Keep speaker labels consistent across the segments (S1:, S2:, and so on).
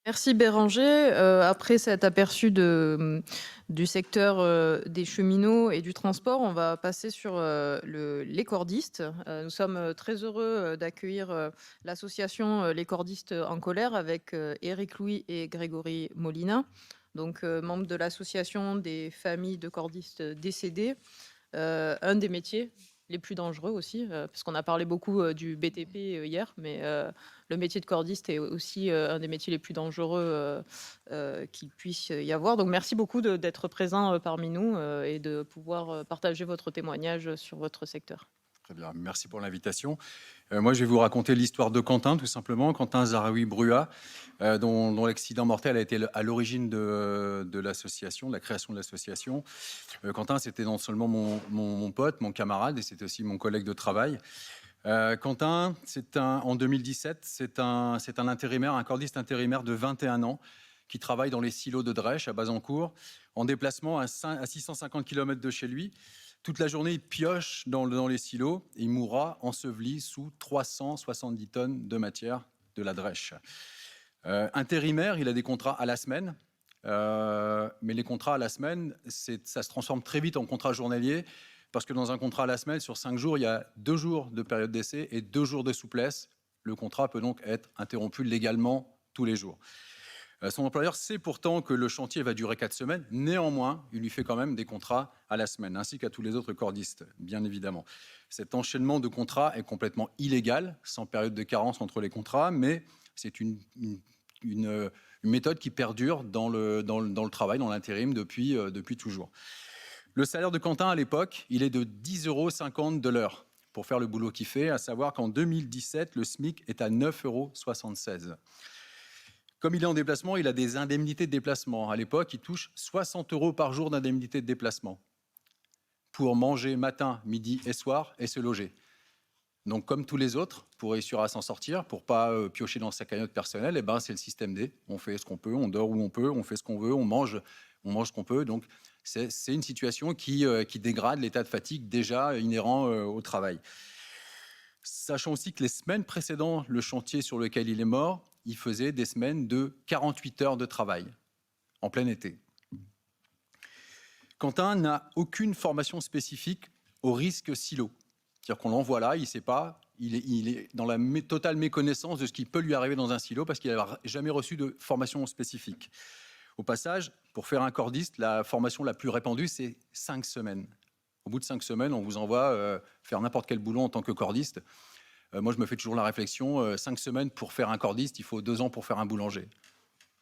S1: Merci Béranger. Après cet aperçu du secteur des cheminots et du transport, on va passer sur les cordistes. Nous sommes très heureux d'accueillir l'association Les Cordistes en colère avec Éric Louis et Grégory Molina, donc membres de l'association des familles de cordistes décédés. Un des métiers les plus dangereux aussi, parce qu'on a parlé beaucoup du BTP hier, mais le métier de cordiste est aussi un des métiers les plus dangereux qu'il puisse y avoir. Donc merci beaucoup d'être présent parmi nous et de pouvoir partager votre témoignage sur votre secteur.
S2: Très bien, merci pour l'invitation. Moi, je vais vous raconter l'histoire de Quentin, tout simplement. Quentin Zaraoui Brua, dont l'accident mortel a été à l'origine de l'association, de la création de l'association. Quentin, c'était non seulement mon pote, mon camarade, et c'était aussi mon collègue de travail. Quentin, en 2017, c'est un intérimaire, un cordiste intérimaire de 21 ans qui travaille dans les silos de Drèche à Bazancourt, en déplacement à 650 km de chez lui. Toute la journée, il pioche dans les silos et il mourra enseveli sous 370 tonnes de matière de la Drèche. Intérimaire, il a des contrats à la semaine, mais les contrats à la semaine, ça se transforme très vite en contrat journalier, parce que dans un contrat à la semaine, sur 5 jours, il y a 2 jours de période d'essai et 2 jours de souplesse. Le contrat peut donc être interrompu légalement tous les jours. Son employeur sait pourtant que le chantier va durer 4 semaines. Néanmoins, il lui fait quand même des contrats à la semaine, ainsi qu'à tous les autres cordistes, bien évidemment. Cet enchaînement de contrats est complètement illégal, sans période de carence entre les contrats, mais c'est une méthode qui perdure dans le travail, dans l'intérim, depuis toujours. Le salaire de Quentin, à l'époque, il est de 10,50 € de l'heure pour faire le boulot qu'il fait, à savoir qu'en 2017, le SMIC est à 9,76 €. Comme il est en déplacement, il a des indemnités de déplacement. À l'époque, il touche 60 € par jour d'indemnité de déplacement pour manger matin, midi et soir et se loger. Donc, comme tous les autres, pour réussir à s'en sortir, pour ne pas piocher dans sa cagnotte personnelle, eh ben, c'est le système D. On fait ce qu'on peut, on dort où on peut, on fait ce qu'on veut, on mange ce qu'on peut. Donc, c'est une situation qui dégrade l'état de fatigue déjà inhérent au travail. Sachant aussi que les semaines précédant le chantier sur lequel il est mort, il faisait des semaines de 48 heures de travail, en plein été. Quentin n'a aucune formation spécifique au risque silo. C'est-à-dire qu'on l'envoie là, il ne sait pas, il est dans la totale méconnaissance de ce qui peut lui arriver dans un silo parce qu'il n'a jamais reçu de formation spécifique. Au passage, pour faire un cordiste, la formation la plus répandue, c'est 5 semaines. Au bout de 5 semaines, on vous envoie faire n'importe quel boulot en tant que cordiste. Moi, je me fais toujours la réflexion, 5 semaines pour faire un cordiste, il faut 2 ans pour faire un boulanger.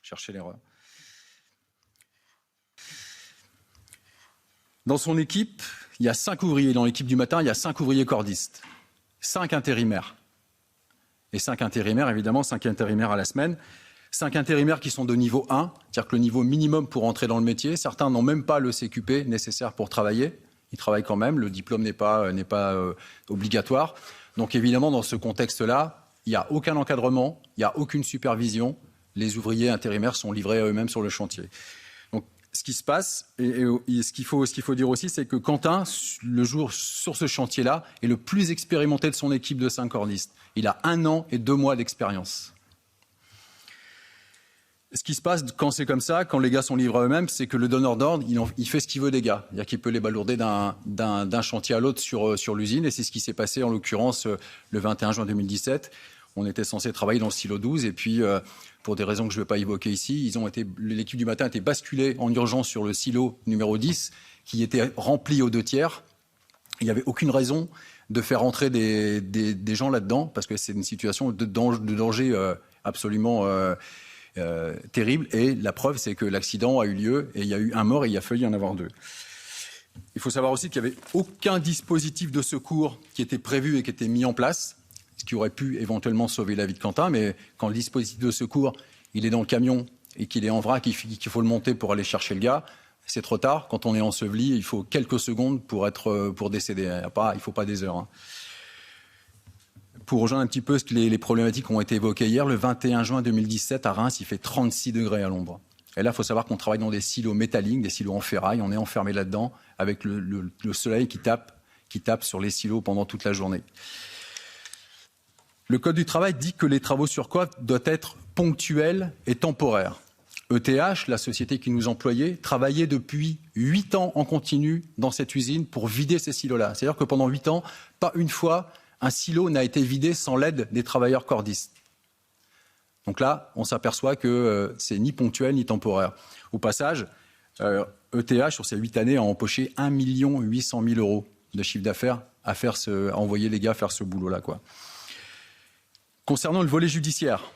S2: Cherchez l'erreur. Dans son équipe, il y a 5 ouvriers. Dans l'équipe du matin, il y a 5 ouvriers cordistes. 5 intérimaires. Et 5 intérimaires, évidemment, 5 intérimaires à la semaine. 5 intérimaires qui sont de niveau 1, c'est-à-dire que le niveau minimum pour entrer dans le métier. Certains n'ont même pas le CQP nécessaire pour travailler. Ils travaillent quand même, le diplôme n'est pas obligatoire. Donc évidemment, dans ce contexte-là, il n'y a aucun encadrement, il n'y a aucune supervision. Les ouvriers intérimaires sont livrés à eux-mêmes sur le chantier. Donc ce qui se passe, et ce qu'il faut dire aussi, c'est que Quentin, le jour sur ce chantier-là, est le plus expérimenté de son équipe de 5 cordistes. Il a 1 an et 2 mois d'expérience. Ce qui se passe quand c'est comme ça, quand les gars sont livrés à eux-mêmes, c'est que le donneur d'ordre, il fait ce qu'il veut des gars. C'est-à-dire qu'il peut les balourder d'un chantier à l'autre sur l'usine. Et c'est ce qui s'est passé, en l'occurrence, le 21 juin 2017. On était censé travailler dans le silo 12. Et puis, pour des raisons que je ne vais pas évoquer ici, l'équipe du matin a été basculée en urgence sur le silo numéro 10, qui était rempli aux 2 tiers. Il n'y avait aucune raison de faire entrer des gens là-dedans, parce que c'est une situation de danger absolument terrible. Et la preuve, c'est que l'accident a eu lieu et il y a eu un mort et il a failli y en avoir 2. Il faut savoir aussi qu'il n'y avait aucun dispositif de secours qui était prévu et qui était mis en place, ce qui aurait pu éventuellement sauver la vie de Quentin. Mais quand le dispositif de secours, il est dans le camion et qu'il est en vrac, qu'il faut le monter pour aller chercher le gars, c'est trop tard. Quand on est enseveli, il faut quelques secondes pour décéder. Il ne faut pas des heures. Hein. Pour rejoindre un petit peu les problématiques qui ont été évoquées hier, le 21 juin 2017, à Reims, il fait 36 degrés à l'ombre. Et là, il faut savoir qu'on travaille dans des silos métalliques, des silos en ferraille. On est enfermé là-dedans avec le soleil qui tape sur les silos pendant toute la journée. Le Code du travail dit que les travaux sur quoi doivent être ponctuelle et temporaire. ETH, la société qui nous employait, travaillait depuis 8 ans en continu dans cette usine pour vider ces silos-là. C'est-à-dire que pendant 8 ans, pas une fois, un silo n'a été vidé sans l'aide des travailleurs cordistes. Donc là, on s'aperçoit que c'est ni ponctuel ni temporaire. Au passage, ETH, sur ces 8 années, a empoché 1 800 000 € de chiffre d'affaires à envoyer les gars faire ce boulot-là, quoi. Concernant le volet judiciaire,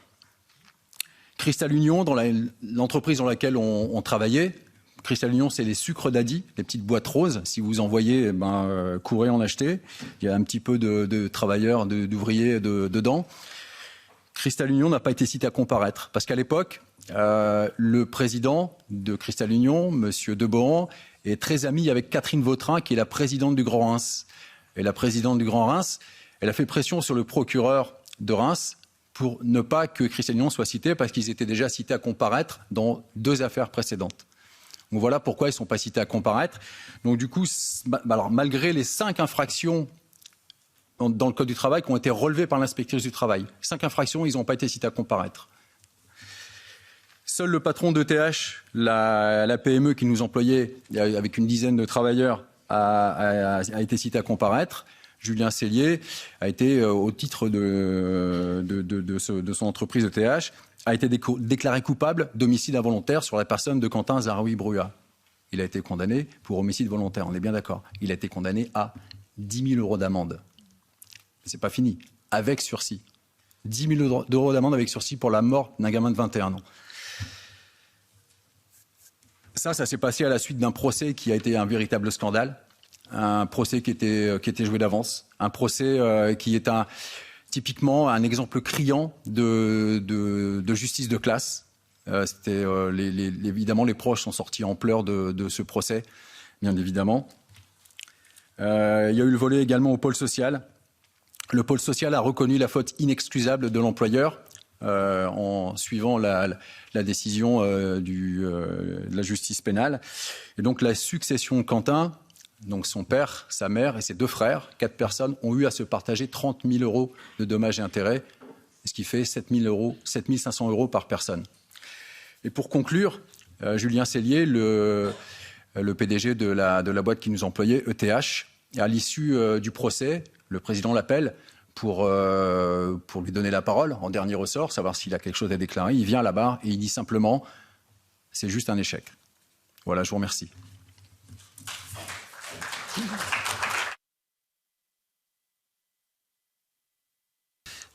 S2: Cristal Union, dans l'entreprise dans laquelle on travaillait, Cristal Union, c'est les sucres d'Adi, les petites boîtes roses. Si vous en voyez, courez en acheter. Il y a un petit peu de travailleurs, d'ouvriers dedans. Cristal Union n'a pas été cité à comparaître. Parce qu'à l'époque, le président de Cristal Union, M. Debohan, est très ami avec Catherine Vautrin, qui est la présidente du Grand Reims. Et la présidente du Grand Reims, elle a fait pression sur le procureur de Reims pour ne pas que Cristal Union soit cité, parce qu'ils étaient déjà cités à comparaître dans 2 affaires précédentes. Donc voilà pourquoi ils ne sont pas cités à comparaître. Donc du coup, alors, malgré les 5 infractions dans le Code du travail qui ont été relevées par l'inspectrice du travail, 5 infractions, ils n'ont pas été cités à comparaître. Seul le patron d'ETH, la PME qui nous employait avec une dizaine de travailleurs, a été cité à comparaître. Julien Cellier a été, au titre de son entreprise ETH, a été déclaré coupable d'homicide involontaire sur la personne de Quentin Zaroui Brua. Il a été condamné pour homicide volontaire, on est bien d'accord. Il a été condamné à 10 000 € d'amende. C'est pas fini, avec sursis. 10 000 € d'amende avec sursis pour la mort d'un gamin de 21 ans. Ça s'est passé à la suite d'un procès qui a été un véritable scandale. Un procès qui était joué d'avance. Un procès qui est typiquement un exemple criant de justice de classe. Évidemment, les proches sont sortis en pleurs de ce procès, bien évidemment. Il y a eu le volet également au pôle social. Le pôle social a reconnu la faute inexcusable de l'employeur en suivant la décision de la justice pénale. Et donc la succession de Quentin, donc son père, sa mère et ses 2 frères, 4 personnes, ont eu à se partager 30 000 € de dommages et intérêts, ce qui fait 7 500 € par personne. Et pour conclure, Julien Cellier, le PDG de la boîte qui nous employait, ETH, à l'issue du procès, le président l'appelle pour lui donner la parole en dernier ressort, savoir s'il a quelque chose à déclarer. Il vient là-bas et il dit simplement « c'est juste un échec ». Voilà, je vous remercie.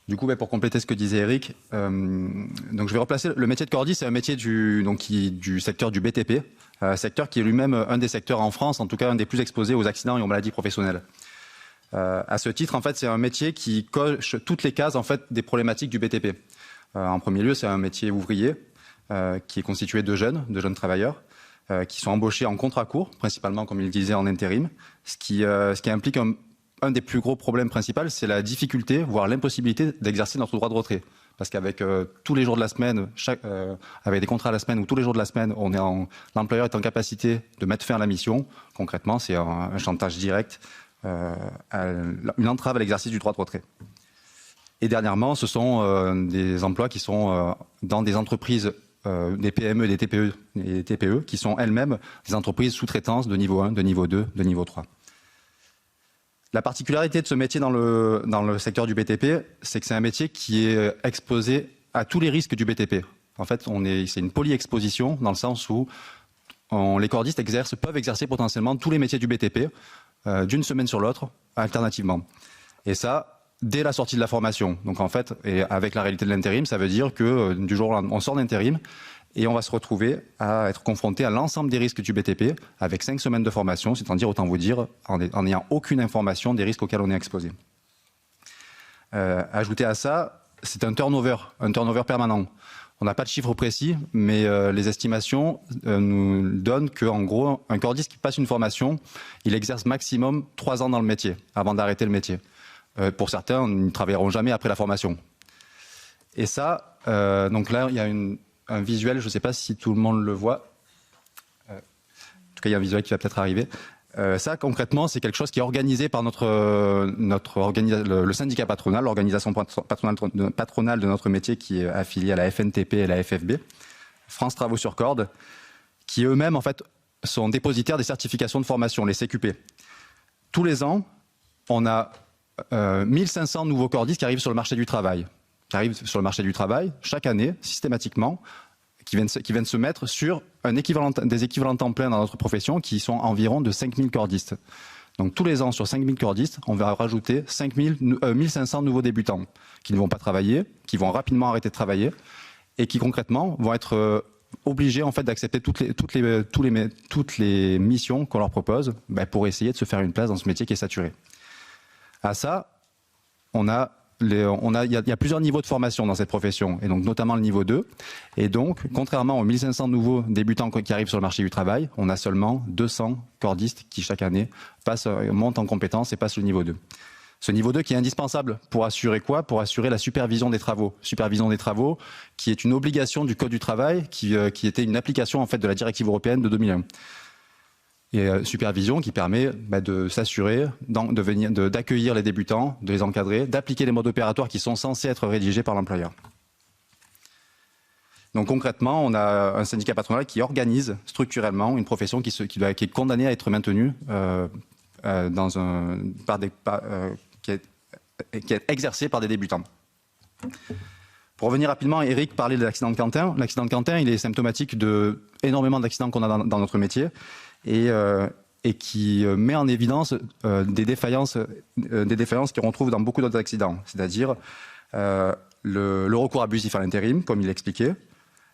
S3: Du coup, pour compléter ce que disait Eric, donc je vais replacer le métier de cordiste, c'est un métier du secteur du BTP, secteur qui est lui-même un des secteurs en France, en tout cas un des plus exposés aux accidents et aux maladies professionnelles. À ce titre, en fait, c'est un métier qui coche toutes les cases en fait des problématiques du BTP. En premier lieu, c'est un métier ouvrier qui est constitué de jeunes travailleurs qui sont embauchés en contrat court, principalement, comme il disait, en intérim, ce qui implique un des plus gros problèmes principaux, c'est la difficulté, voire l'impossibilité d'exercer notre droit de retrait. Parce qu'avec tous les jours de la semaine, avec des contrats à la semaine ou tous les jours de la semaine, l'employeur est en capacité de mettre fin à la mission. Concrètement, c'est un chantage direct, une entrave à l'exercice du droit de retrait. Et dernièrement, ce sont des emplois qui sont dans des entreprises, des PME et des TPE, qui sont elles-mêmes des entreprises sous-traitances de niveau 1, de niveau 2, de niveau 3. La particularité de ce métier dans le secteur du BTP, c'est que c'est un métier qui est exposé à tous les risques du BTP. En fait, c'est une polyexposition dans le sens où les cordistes peuvent exercer potentiellement tous les métiers du BTP d'une semaine sur l'autre, alternativement. Et ça, dès la sortie de la formation. Donc en fait, et avec la réalité de l'intérim, ça veut dire que du jour au lendemain, on sort d'intérim et on va se retrouver à être confronté à l'ensemble des risques du BTP avec 5 semaines de formation, c'est-à-dire, autant vous dire, en n'ayant aucune information des risques auxquels on est exposé. Ajouté à ça, c'est un turnover permanent. On n'a pas de chiffres précis, mais les estimations nous donnent qu'en gros, un cordiste qui passe une formation, il exerce maximum 3 ans dans le métier, avant d'arrêter le métier. Pour certains, ils ne travailleront jamais après la formation. Et ça, donc là, il y a un visuel, je ne sais pas si tout le monde le voit. En tout cas, il y a un visuel qui va peut-être arriver. Ça, concrètement, c'est quelque chose qui est organisé par le syndicat patronal, l'organisation patronale de notre métier qui est affiliée à la FNTP et la FFB, France Travaux sur Corde, qui eux-mêmes, en fait, sont dépositaires des certifications de formation, les CQP. Tous les ans, on a 1500 nouveaux cordistes qui arrivent sur le marché du travail. Chaque année, systématiquement, qui viennent se mettre sur des équivalents temps plein dans notre profession qui sont environ de 5000 cordistes. Donc tous les ans, sur 5000 cordistes, on va rajouter 1500 nouveaux débutants qui ne vont pas travailler, qui vont rapidement arrêter de travailler et qui concrètement vont être obligés en fait d'accepter toutes les missions qu'on leur propose pour essayer de se faire une place dans ce métier qui est saturé. À ça, il y a plusieurs niveaux de formation dans cette profession, et donc notamment le niveau 2. Et donc, contrairement aux 1500 nouveaux débutants qui arrivent sur le marché du travail, on a seulement 200 cordistes qui, chaque année, montent en compétences et passent le niveau 2. Ce niveau 2 qui est indispensable pour assurer quoi ? Pour assurer la supervision des travaux. Supervision des travaux qui est une obligation du Code du travail, qui était une application en fait de la directive européenne de 2001. Et supervision qui permet de s'assurer d'accueillir les débutants, de les encadrer, d'appliquer les modes opératoires qui sont censés être rédigés par l'employeur. Donc concrètement, on a un syndicat patronal qui organise structurellement une profession qui est condamnée à être maintenue qui est exercée par des débutants. Pour revenir rapidement, Eric parlait de l'accident de Quentin. L'accident de Quentin, il est symptomatique de énormément d'accidents qu'on a dans notre métier. Et qui met en évidence des défaillances qu'on retrouve dans beaucoup d'autres accidents, c'est-à-dire le recours abusif à l'intérim, comme il l'expliquait,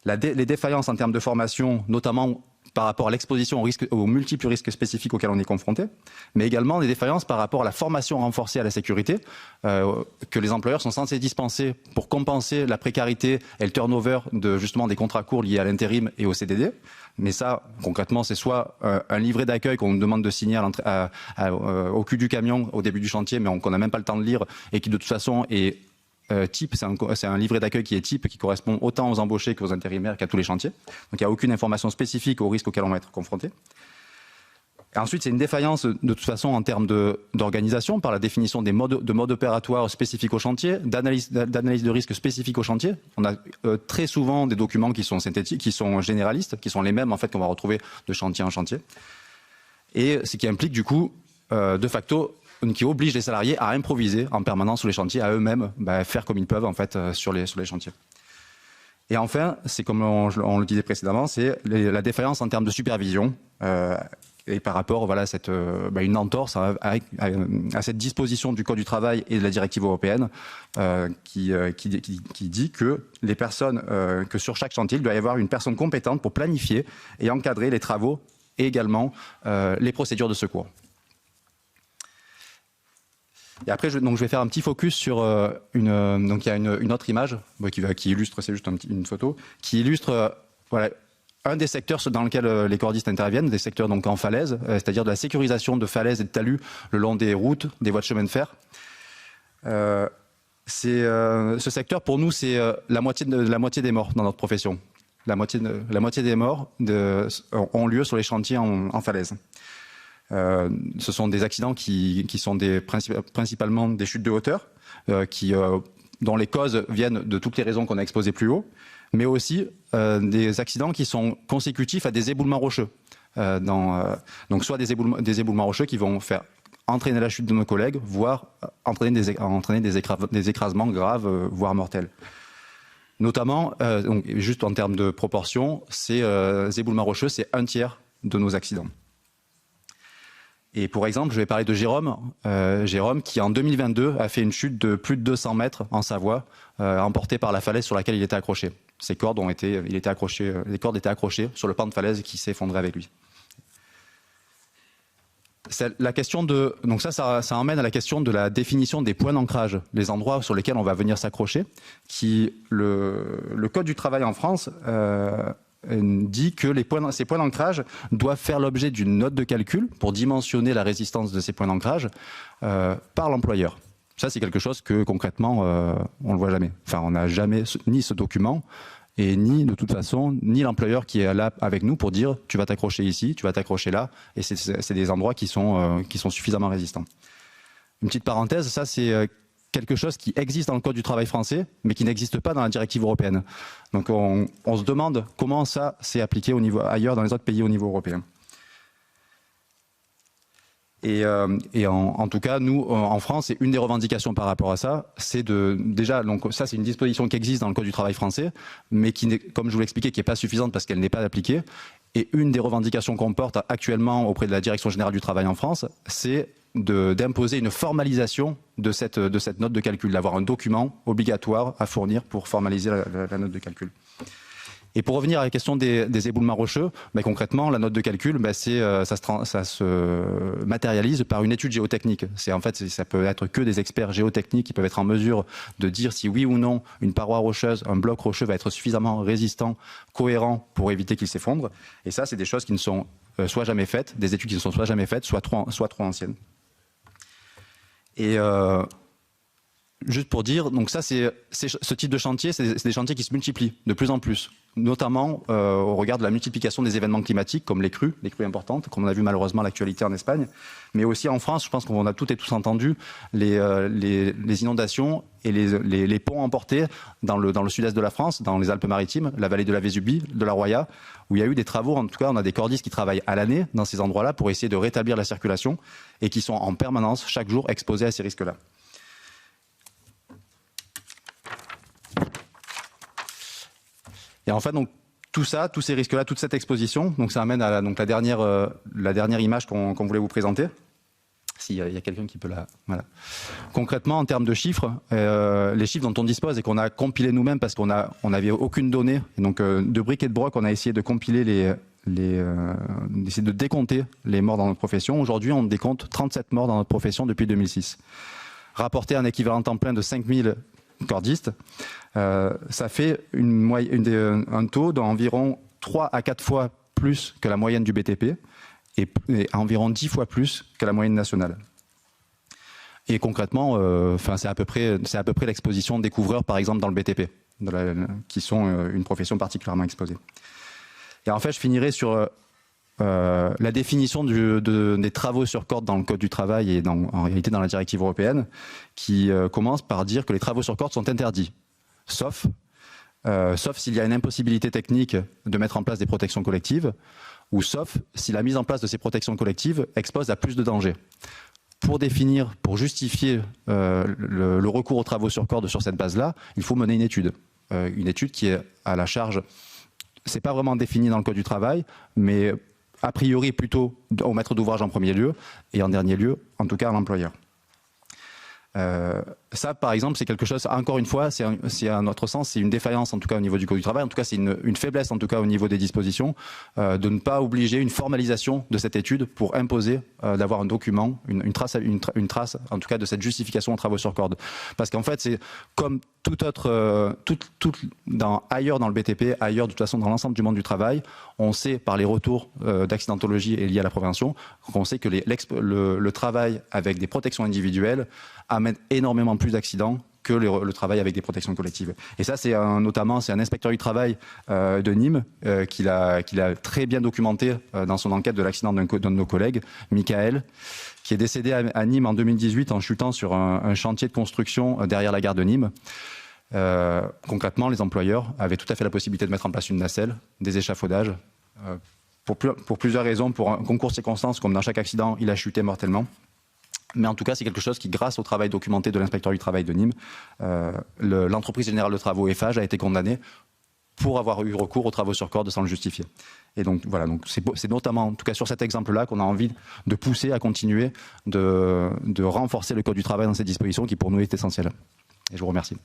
S3: les défaillances en termes de formation, notamment par rapport à l'exposition aux multiples risques spécifiques auxquels on est confronté, mais également des défaillances par rapport à la formation renforcée à la sécurité que les employeurs sont censés dispenser pour compenser la précarité et le turnover justement des contrats courts liés à l'intérim et au CDD. Mais ça, concrètement, c'est soit un livret d'accueil qu'on nous demande de signer au cul du camion au début du chantier, mais qu'on n'a même pas le temps de lire et qui de toute façon est type, c'est un livret d'accueil qui est type, qui correspond autant aux embauchés qu'aux intérimaires qu'à tous les chantiers. Donc il n'y a aucune information spécifique aux risques auxquels on va être confronté. Et ensuite, c'est une défaillance de toute façon en termes d'organisation par la définition des modes opératoires spécifiques au chantier, d'analyse de risques spécifiques au chantier. On a très souvent des documents qui sont synthétiques, qui sont généralistes, qui sont les mêmes en fait qu'on va retrouver de chantier en chantier. Et ce qui implique du coup, de facto, qui oblige les salariés à improviser en permanence sur les chantiers, à eux-mêmes faire comme ils peuvent en fait sur les chantiers. Et enfin, c'est comme on le disait précédemment, c'est la défaillance en termes de supervision. Et par rapport à une entorse à cette disposition du Code du travail et de la directive européenne qui dit que les personnes, que sur chaque chantier, il doit y avoir une personne compétente pour planifier et encadrer les travaux et également les procédures de secours. Et après, je vais faire un petit focus sur donc il y a une autre image qui illustre, c'est juste une photo, qui illustre un des secteurs dans lesquels les cordistes interviennent, des secteurs donc en falaise, c'est-à-dire de la sécurisation de falaises et de talus le long des routes, des voies de chemin de fer. Ce secteur, pour nous, c'est la moitié des morts dans notre profession. La moitié des morts ont lieu sur les chantiers en falaise. Ce sont des accidents qui sont principalement des chutes de hauteur, dont les causes viennent de toutes les raisons qu'on a exposées plus haut, mais aussi des accidents qui sont consécutifs à des éboulements rocheux. Donc soit des éboulements rocheux qui vont faire entraîner la chute de nos collègues, voire entraîner des écrasements graves, voire mortels. Notamment, donc, juste en termes de proportion, ces éboulements rocheux, c'est 1/3 de nos accidents. Et pour exemple, je vais parler de Jérôme. Jérôme qui, en 2022, a fait une chute de plus de 200 mètres en Savoie, emporté par la falaise sur laquelle il était accroché. Les cordes étaient accrochées sur le pan de falaise qui s'est effondré avec lui. La question donc ça emmène à la question de la définition des points d'ancrage, les endroits sur lesquels on va venir s'accrocher, le Code du travail en France dit que ces points d'ancrage doivent faire l'objet d'une note de calcul pour dimensionner la résistance de ces points d'ancrage par l'employeur. Ça, c'est quelque chose que concrètement, on ne le voit jamais. Enfin, on n'a jamais ni ce document, et ni de toute façon, ni l'employeur qui est là avec nous pour dire tu vas t'accrocher ici, tu vas t'accrocher là, et c'est des endroits qui sont suffisamment résistants. Une petite parenthèse, ça c'est quelque chose qui existe dans le Code du travail français, mais qui n'existe pas dans la directive européenne. Donc on se demande comment ça s'est appliqué ailleurs dans les autres pays au niveau européen. Et en tout cas, nous, en France, c'est une des revendications par rapport à ça, c'est déjà, donc ça c'est une disposition qui existe dans le Code du travail français, mais qui, comme je vous l'expliquais, qui n'est pas suffisante parce qu'elle n'est pas appliquée. Et une des revendications qu'on porte actuellement auprès de la Direction générale du travail en France, c'est d'imposer une formalisation de cette note de calcul, d'avoir un document obligatoire à fournir pour formaliser la note de calcul. Et pour revenir à la question des éboulements rocheux, concrètement, la note de calcul, ça se matérialise par une étude géotechnique. En fait, ça peut être que des experts géotechniques qui peuvent être en mesure de dire si oui ou non une paroi rocheuse, un bloc rocheux va être suffisamment résistant, cohérent pour éviter qu'il s'effondre. Et ça, c'est des choses qui ne sont soit jamais faites, des études qui ne sont soit jamais faites, soit trop anciennes. Et juste pour dire, donc ça, ce type de chantier, c'est des chantiers qui se multiplient de plus en plus, notamment au regard de la multiplication des événements climatiques comme les crues importantes, comme on a vu malheureusement l'actualité en Espagne, mais aussi en France. Je pense qu'on a toutes et tous entendu les inondations et les ponts emportés dans le sud-est de la France, dans les Alpes-Maritimes, la vallée de la Vésubie, de la Roya, où il y a eu des travaux. En tout cas, on a des cordistes qui travaillent à l'année dans ces endroits-là pour essayer de rétablir la circulation et qui sont en permanence, chaque jour, exposés à ces risques-là. Et en fait, donc, tout ça, tous ces risques-là, toute cette exposition, donc ça amène à la dernière image qu'on voulait vous présenter. S'il y a quelqu'un qui peut la... Voilà. Concrètement, en termes de chiffres, les chiffres dont on dispose et qu'on a compilés nous-mêmes parce qu'on n'avait aucune donnée, et donc de briques et de broc, on a essayé de compiler d'essayer de décompter les morts dans notre profession. Aujourd'hui, on décompte 37 morts dans notre profession depuis 2006. Rapporté à un équivalent temps plein de 5000 cordistes, ça fait un taux d'environ 3 à 4 fois plus que la moyenne du BTP et environ 10 fois plus que la moyenne nationale. Et concrètement, c'est à peu près l'exposition des couvreurs, par exemple, dans le BTP, qui sont une profession particulièrement exposée. Et en fait, je finirai sur la définition des travaux sur corde dans le Code du travail et en réalité dans la directive européenne, qui commence par dire que les travaux sur corde sont interdits, sauf s'il y a une impossibilité technique de mettre en place des protections collectives, ou sauf si la mise en place de ces protections collectives expose à plus de dangers. Pour justifier le recours aux travaux sur corde sur cette base-là, il faut mener une étude qui est à la charge, c'est pas vraiment défini dans le Code du travail, mais a priori plutôt au maître d'ouvrage en premier lieu, et en dernier lieu, en tout cas à l'employeur. Ça, par exemple, c'est quelque chose, encore une fois, c'est à notre sens, c'est une défaillance en tout cas au niveau du Code du travail, en tout cas c'est une faiblesse en tout cas au niveau des dispositions, de ne pas obliger une formalisation de cette étude pour imposer d'avoir un document, une trace en tout cas de cette justification aux travaux sur corde. Parce qu'en fait, c'est comme tout autre, ailleurs dans le BTP, ailleurs de toute façon dans l'ensemble du monde du travail, on sait par les retours d'accidentologie et liés à la prévention, qu'on sait que le travail avec des protections individuelles amène énormément plus d'accidents que le travail avec des protections collectives. Et ça, c'est un inspecteur du travail de Nîmes qui l'a très bien documenté dans son enquête de l'accident d'un de nos collègues, Michael, qui est décédé à Nîmes en 2018 en chutant sur un chantier de construction derrière la gare de Nîmes. Concrètement, les employeurs avaient tout à fait la possibilité de mettre en place une nacelle, des échafaudages. Pour plusieurs raisons, pour un concours de circonstances, comme dans chaque accident, il a chuté mortellement. Mais en tout cas, c'est quelque chose qui, grâce au travail documenté de l'inspecteur du travail de Nîmes, l'entreprise générale de travaux Eiffage a été condamnée pour avoir eu recours aux travaux sur corde sans le justifier. Et donc voilà, donc c'est notamment, en tout cas sur cet exemple-là, qu'on a envie de pousser à continuer de renforcer le Code du travail dans ces dispositions qui pour nous est essentiel. Et je vous remercie.